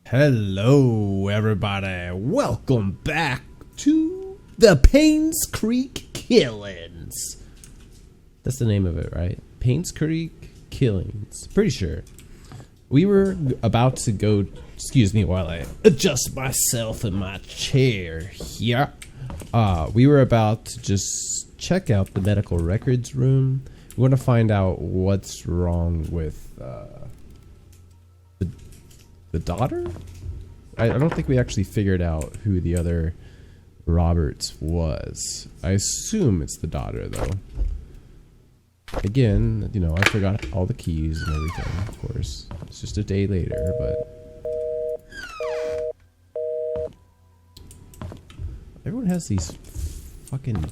Hello everybody, welcome back to the Painscreek Killings. That's the name of it, right? Painscreek Killings, pretty sure. We were about to go, excuse me while I adjust myself in my chair here. We were about to just check out the medical records room. We want to find out what's wrong with the daughter? I don't think we actually figured out who the other Roberts was. I assume it's the daughter, though. Again, you know, I forgot all the keys and everything, of course. It's just a day later, but... everyone has these fucking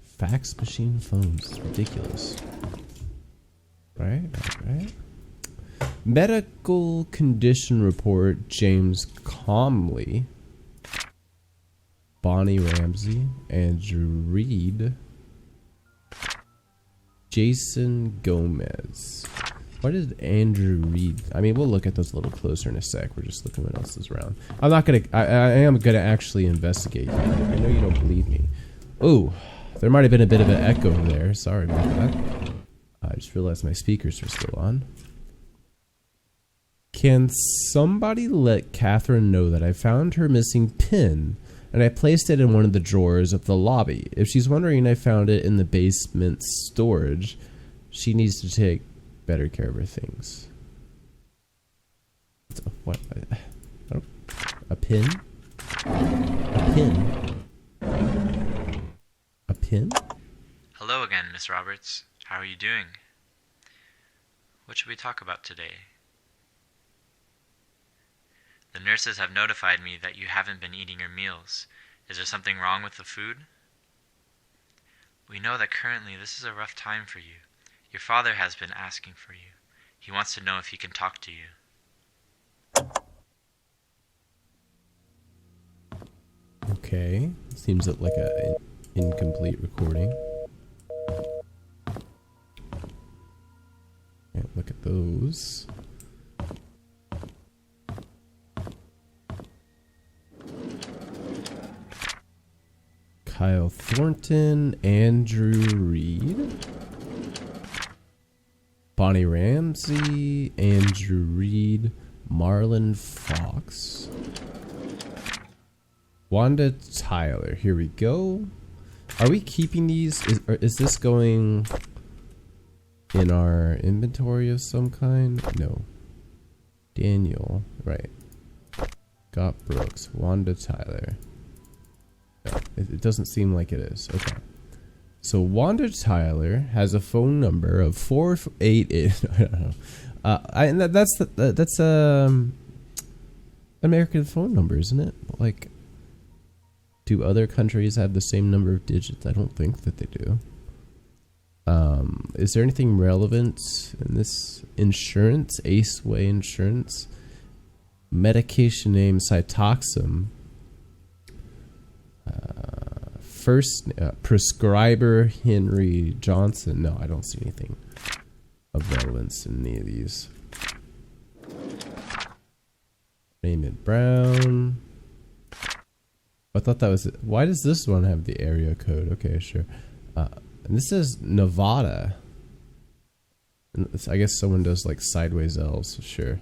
fax machine phones. It's ridiculous. Right? Medical condition report, James Comley, Bonnie Ramsey, Andrew Reed, Jason Gomez. What is Andrew Reed? I mean, we'll look at those a little closer in a sec. We're just looking what else is around. I'm not gonna, I am gonna actually investigate. I know you don't believe me. Oh, there might have been a bit of an echo there. Sorry about that. I just realized my speakers are still on. Can somebody let Catherine know that I found her missing pin and I placed it in one of the drawers of the lobby? If she's wondering I found it in the basement storage, she needs to take better care of her things. What? A pin? A pin? A pin? Hello again, Miss Roberts. How are you doing? What should we talk about today? The nurses have notified me that you haven't been eating your meals. Is there something wrong with the food? We know that currently this is a rough time for you. Your father has been asking for you. He wants to know if he can talk to you. Okay. Seems like an incomplete recording. Can't look at those. Kyle Thornton, Andrew Reed, Bonnie Ramsey, Andrew Reed, Marlon Fox, Wanda Tyler. Here we go. Are we keeping these? Is this going in our inventory of some kind? No. Daniel, right. Got Brooks, Wanda Tyler. No, it doesn't seem like it is. Okay. So Wanda Tyler has a phone number of 488. I don't know. And that's American phone number, isn't it? Like, do other countries have the same number of digits? I don't think that they do. Is there anything relevant in this insurance? Aceway Insurance. Medication name Cytoxin. First prescriber Henry Johnson. No, I don't see anything of relevance in any of these. Raymond Brown. I thought that was it. Why does this one have the area code? Okay, sure. And this is Nevada. And I guess someone does like sideways L's. Sure.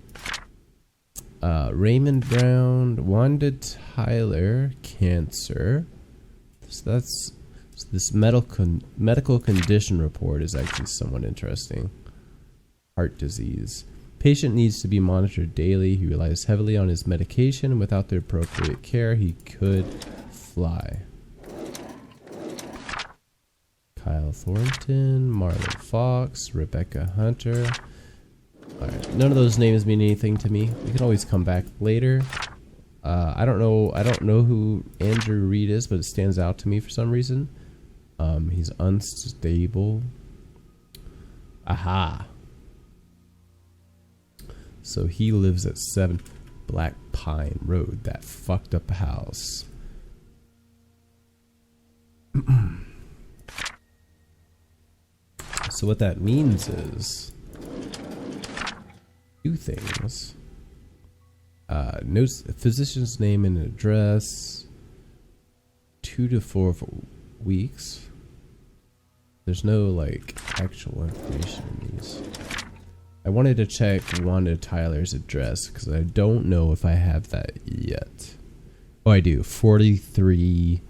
Raymond Brown, Wanda Tyler, cancer. So this medical condition report is actually somewhat interesting. Heart disease. Patient needs to be monitored daily. He relies heavily on his medication. Without the appropriate care, he could fly. Kyle Thornton, Marlon Fox, Rebecca Hunter. Alright, none of those names mean anything to me. We can always come back later. I don't know who Andrew Reed is, but it stands out to me for some reason. He's unstable. Aha. So he lives at 7 Black Pine Road, that fucked up house. So what that means is two things. Notes physician's name and address. 2 to 4 weeks. There's no like actual information in these. I wanted to check Wanda Tyler's address because I don't know if I have that yet. Oh, I do. 43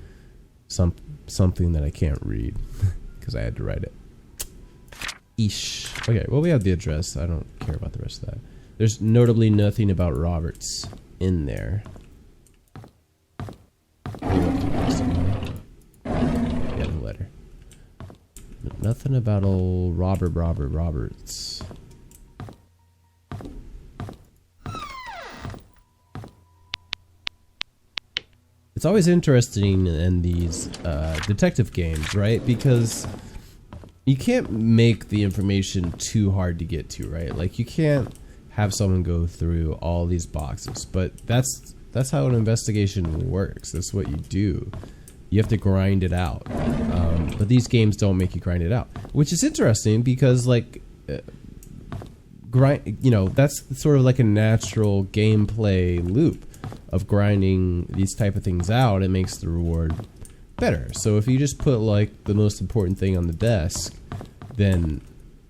something that I can't read because I had to write it. Eesh. Okay, well we have the address. I don't care about the rest of that. There's notably nothing about Roberts in there. Yeah, the letter. Nothing about old Roberts. It's always interesting in these detective games, right? Because you can't make the information too hard to get to, right? Like you can't have someone go through all these boxes, but that's how an investigation works. That's what you do. You have to grind it out. But these games don't make you grind it out, which is interesting because like that's sort of like a natural gameplay loop of grinding these type of things out. It makes the reward better. So if you just put like the most important thing on the desk, then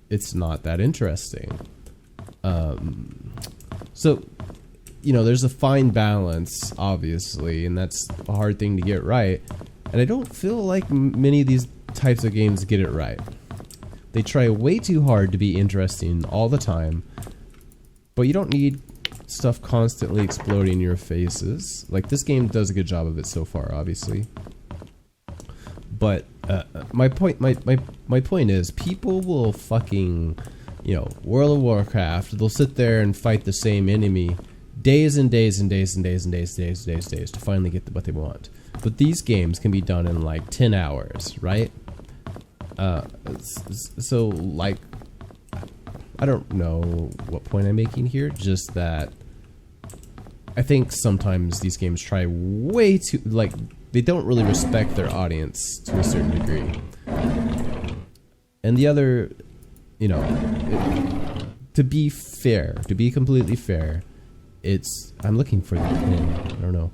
it's not that interesting. So there's a fine balance, obviously, and that's a hard thing to get right. And I don't feel like many of these types of games get it right. They try way too hard to be interesting all the time, but you don't need stuff constantly exploding in your faces. Like this game does a good job of it so far, obviously. But my point is, people will fucking, World of Warcraft. They'll sit there and fight the same enemy days and days and days and days and days to finally get what they want. But these games can be done in like 10 hours, right? So like, I don't know what point I'm making here. Just that I think sometimes these games try way too, like, they don't really respect their audience to a certain degree. And the other, to be fair, to be completely fair, I'm looking for the pin. I don't know.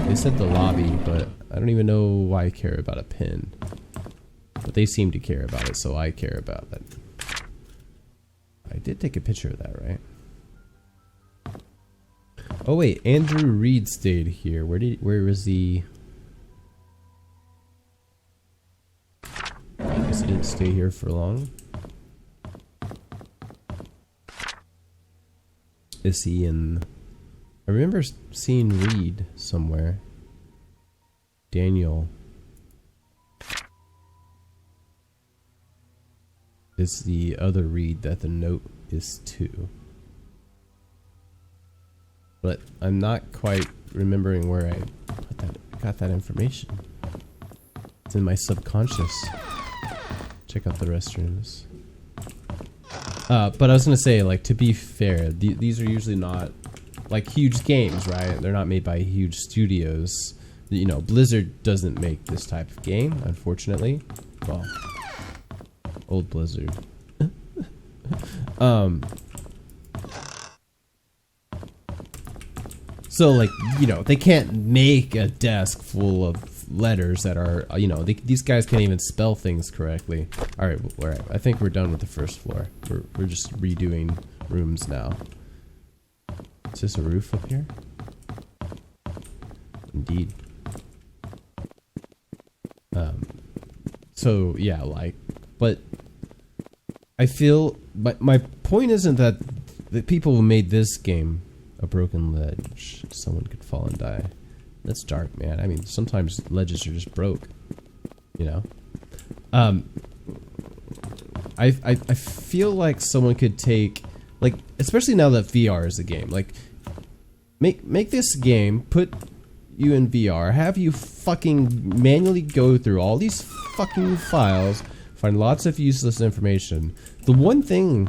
They said the lobby, but I don't even know why I care about a pin. But they seem to care about it, so I care about it. I did take a picture of that, right? Oh wait, Andrew Reed stayed here. Where was he? I guess he didn't stay here for long. Is he in? I remember seeing Reed somewhere. Daniel is the other Reed that the note is to. But I'm not quite remembering where I got that information. It's in my subconscious. Check out the restrooms. But I was gonna say, like, to be fair, these are usually not like huge games, right? They're not made by huge studios. Blizzard doesn't make this type of game, unfortunately. Well, old Blizzard. So, like, they can't make a desk full of letters that are, these guys can't even spell things correctly. All right, I think we're done with the first floor. We're just redoing rooms now. Is this a roof up here? Indeed. So yeah, like, but I feel my point isn't that the people who made this game a broken ledge, someone could fall and die. That's dark, man. I mean, sometimes ledges are just broke, I feel like someone could take, like, especially now that VR is a game, like, make this game, put you in VR, have you fucking manually go through all these fucking files, find lots of useless information. The one thing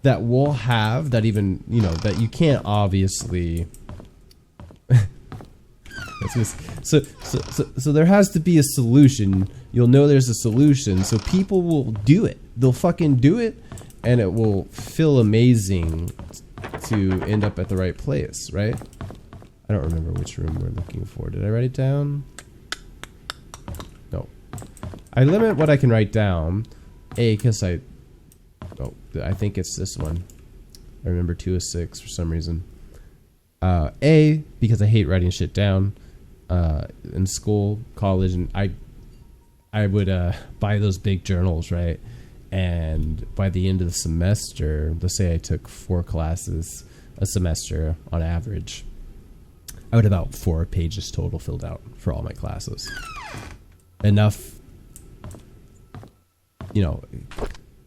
that we'll have that even, that you can't obviously so there has to be a solution. You'll know there's a solution, so people will do it. They'll fucking do it, and it will feel amazing to end up at the right place, right? I don't remember which room we're looking for. Did I write it down? No. I limit what I can write down. Because I think it's this one. I remember 2 of 6 for some reason. Because I hate writing shit down. In school, college, and I would buy those big journals, right? And by the end of the semester, let's say I took 4 classes a semester on average, I would have about 4 pages total filled out for all my classes. Enough, you know,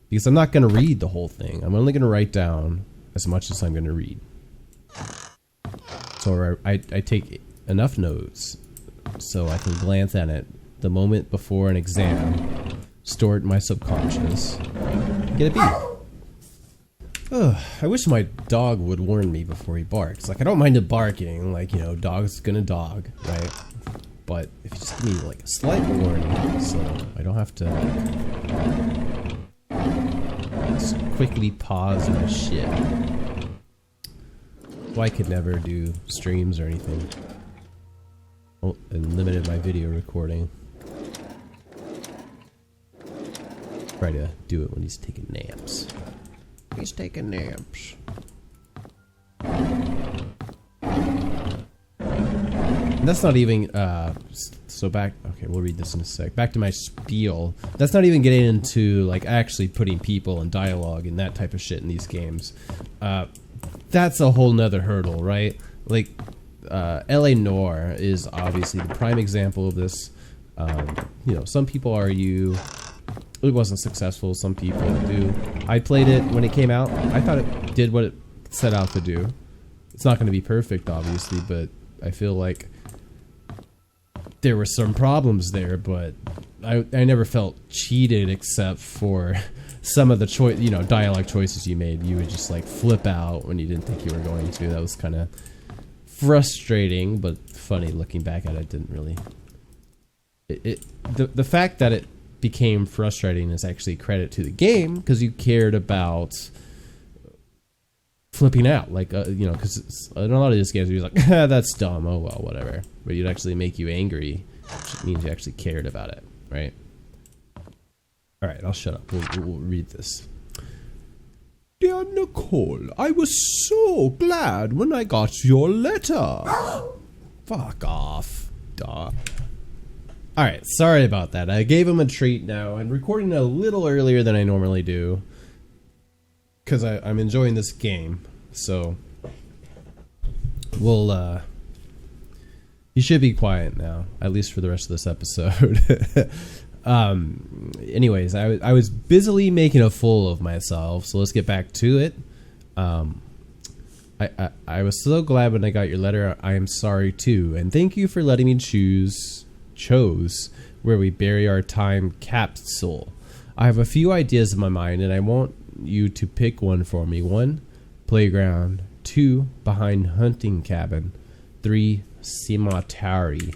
because I'm not going to read the whole thing. I'm only going to write down as much as I'm going to read. So I take enough notes so I can glance at it the moment before an exam, store it in my subconscious, get a B. Ugh, I wish my dog would warn me before he barks. Like, I don't mind it barking, like, you know, dog's gonna dog, right? But if you just give me, like, a slight warning, so I don't have to just quickly pause my shit. Well, I could never do streams or anything. Oh, I limited my video recording. Try to do it when he's taking naps. He's taking naps. And that's not even, so back, okay, we'll read this in a sec. Back to my spiel. That's not even getting into, like, actually putting people in dialogue and that type of shit in these games. That's a whole nother hurdle, right? Like, LA Noire is obviously the prime example of this. You know, some people argue it wasn't successful, some people do. I played it when it came out. I thought it did what it set out to do. It's not going to be perfect, obviously, but I feel like there were some problems there, but I never felt cheated except for some of the dialogue choices you made. You would just like flip out when you didn't think you were going to. That was kind of frustrating, but funny looking back at it. Didn't really. The fact that it became frustrating is actually credit to the game, because you cared about flipping out, like you know, because in a lot of these games you're like, that's dumb, oh well, whatever, but it'd actually make you angry, which means you actually cared about it, right? All right, I'll shut up. We'll read this. Dear Nicole, I was so glad when I got your letter. Fuck off, dog. Alright, sorry about that. I gave him a treat now. I'm recording a little earlier than I normally do, because I'm enjoying this game. So, we'll, you should be quiet now, at least for the rest of this episode. Anyways, I was busily making a fool of myself, so let's get back to it. I was so glad when I got your letter. I am sorry too, and thank you for letting me chose where we bury our time capsule. I have a few ideas in my mind, and I want you to pick one for me. 1, playground. 2, behind hunting cabin. 3, cemetery.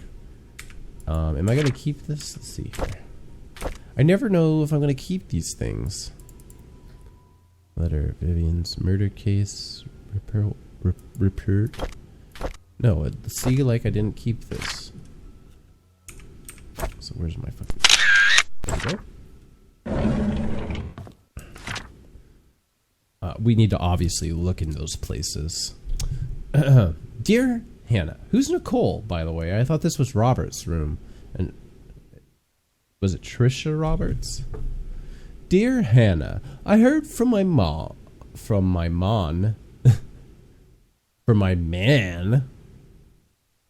Am I gonna keep this? Let's see here. I never know if I'm gonna keep these things. Letter, Vivian's murder case report. No, see, like I didn't keep this. So where's my fucking... There we go. We need to obviously look in those places. Dear Hannah, who's Nicole, by the way? I thought this was Robert's room. And was it Trisha Roberts? Dear Hannah, I heard from my man,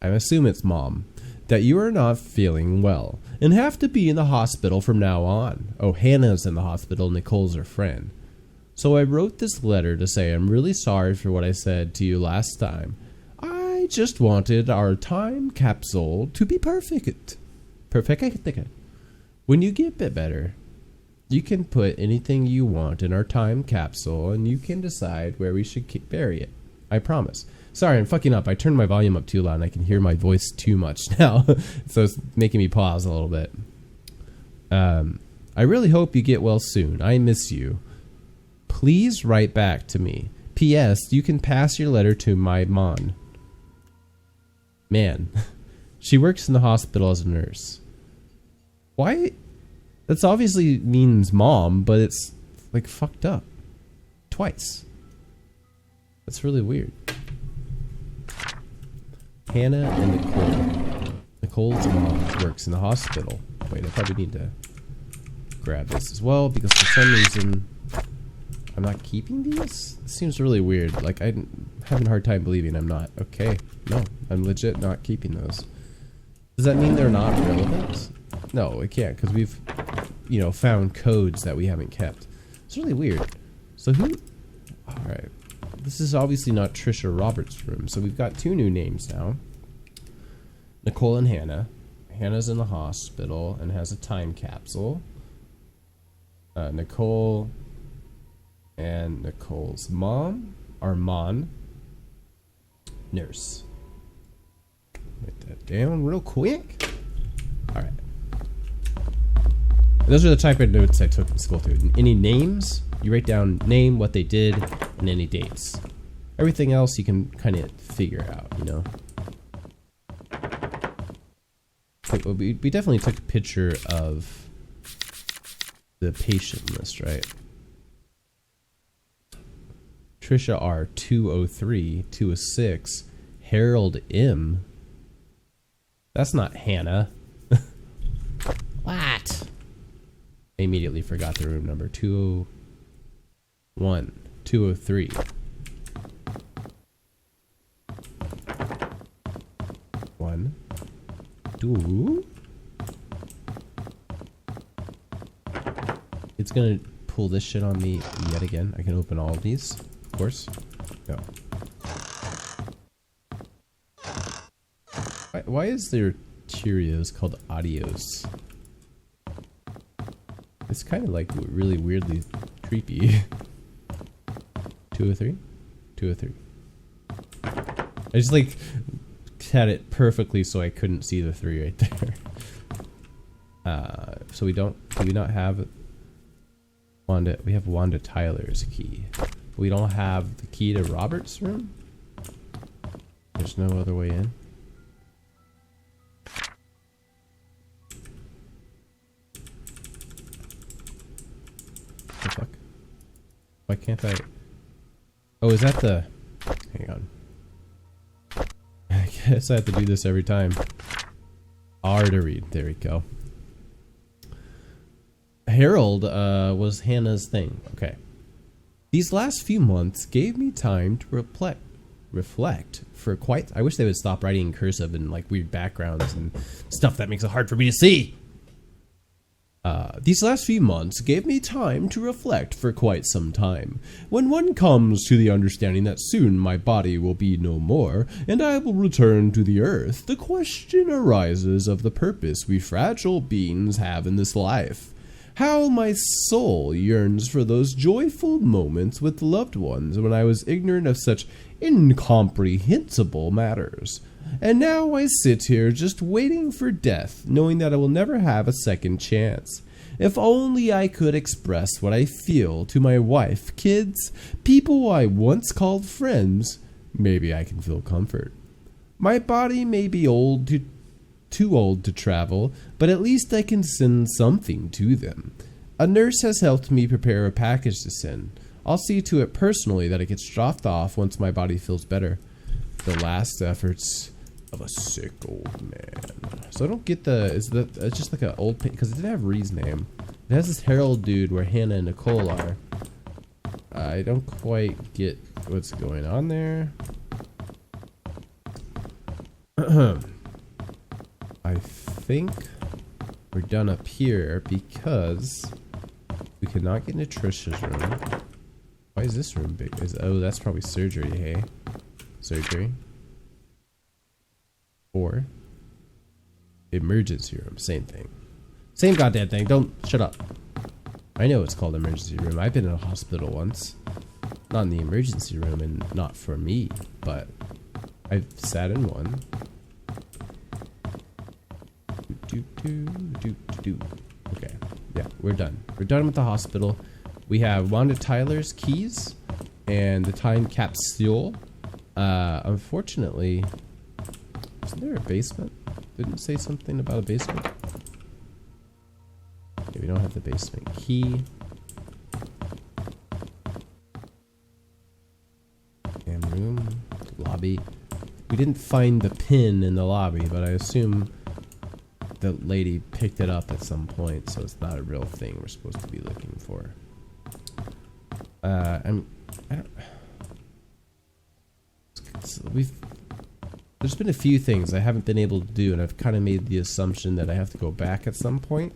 I assume it's mom, that you are not feeling well and have to be in the hospital from now on. Oh, Hannah's in the hospital, Nicole's her friend. So I wrote this letter to say I'm really sorry for what I said to you last time. I just wanted our time capsule to be perfect. When you get a bit better, you can put anything you want in our time capsule and you can decide where we should bury it. I promise. Sorry, I'm fucking up. I turned my volume up too loud and I can hear my voice too much now. So it's making me pause a little bit. I really hope you get well soon. I miss you. Please write back to me. P.S. You can pass your letter to my mom. Man. She works in the hospital as a nurse. Why? That's obviously means mom, but it's like fucked up. Twice. That's really weird. Hannah and Nicole. Nicole's mom works in the hospital. Wait, I probably need to grab this as well because for some reason I'm not keeping these? This seems really weird. Like I'm having a hard time believing I'm not. Okay, no, I'm legit not keeping those. Does that mean they're not relevant? No, it can't because we've, you know, found codes that we haven't kept. It's really weird. So who? All right, this is obviously not Trisha Roberts' room. So we've got two new names now. Nicole and Hannah. Hannah's in the hospital and has a time capsule. Nicole and Nicole's mom, Armand, nurse. Write that down real quick. All right. And those are the type of notes I took in school too. Any names, you write down name, what they did, and any dates. Everything else you can kind of figure out, you know. We definitely took a picture of the patient list, right? Trisha R 203 206 Harold M. That's not Hannah. What? I immediately forgot the room number. 201 203. One. Two. It's gonna pull this shit on me yet again. I can open all of these, of course. No. Why is there Cheerios called Adios? It's kind of like really weirdly creepy. 203? 203. I just like had it perfectly so I couldn't see the 3 right there. So do we not have Wanda? We have Wanda Tyler's key. We don't have the key to Robert's room? There's no other way in? What the fuck? Why can't I? Oh, is that the... Hang on. I guess I have to do this every time. R to read. There we go. Harold was Hannah's thing. Okay. These last few months gave me time to reflect for quite... I wish they would stop writing in cursive and like weird backgrounds and stuff that makes it hard for me to see. These last few months gave me time to reflect for quite some time. When one comes to the understanding that soon my body will be no more, and I will return to the earth, the question arises of the purpose we fragile beings have in this life. How my soul yearns for those joyful moments with loved ones when I was ignorant of such incomprehensible matters. And now I sit here just waiting for death, knowing that I will never have a second chance. If only I could express what I feel to my wife, kids, people I once called friends, maybe I can feel comfort. My body may be too old to travel, but at least I can send something to them. A nurse has helped me prepare a package to send. I'll see to it personally that it gets dropped off once my body feels better. The last efforts of a sick old man. So I don't get it's just like an old, because it didn't have Ree's name. It has this Harold dude where Hannah and Nicole are. I don't quite get what's going on there. I think we're done up here because we cannot get into Trisha's room. Why is this room big? Oh, that's probably surgery, hey? Surgery. Or emergency room, same thing. Same goddamn thing, don't, shut up. I know it's called emergency room. I've been in a hospital once. Not in the emergency room and not for me, but I've sat in one. Okay, yeah, we're done. We're done with the hospital. We have Wanda Tyler's keys and the time capsule. Unfortunately, isn't there a basement? Didn't it say something about a basement? Okay, we don't have the basement key. And room, lobby. We didn't find the pin in the lobby, but I assume the lady picked it up at some point, so it's not a real thing we're supposed to be looking for. I don't. There's been a few things I haven't been able to do, and I've kind of made the assumption that I have to go back at some point.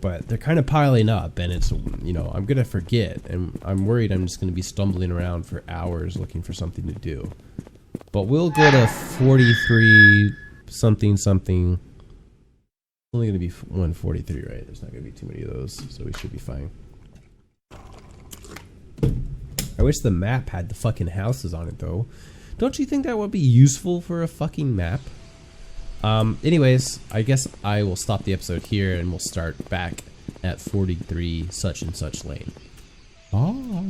But they're kind of piling up, and it's, you know, I'm gonna forget, and I'm worried I'm just gonna be stumbling around for hours looking for something to do. But we'll go to 43 something something. It's only gonna be 143, right? There's not gonna be too many of those, so we should be fine. I wish the map had the fucking houses on it, though. Don't you think that would be useful for a fucking map? Anyways, I guess I will stop the episode here, and we'll start back at 43 such and such lane. Oh.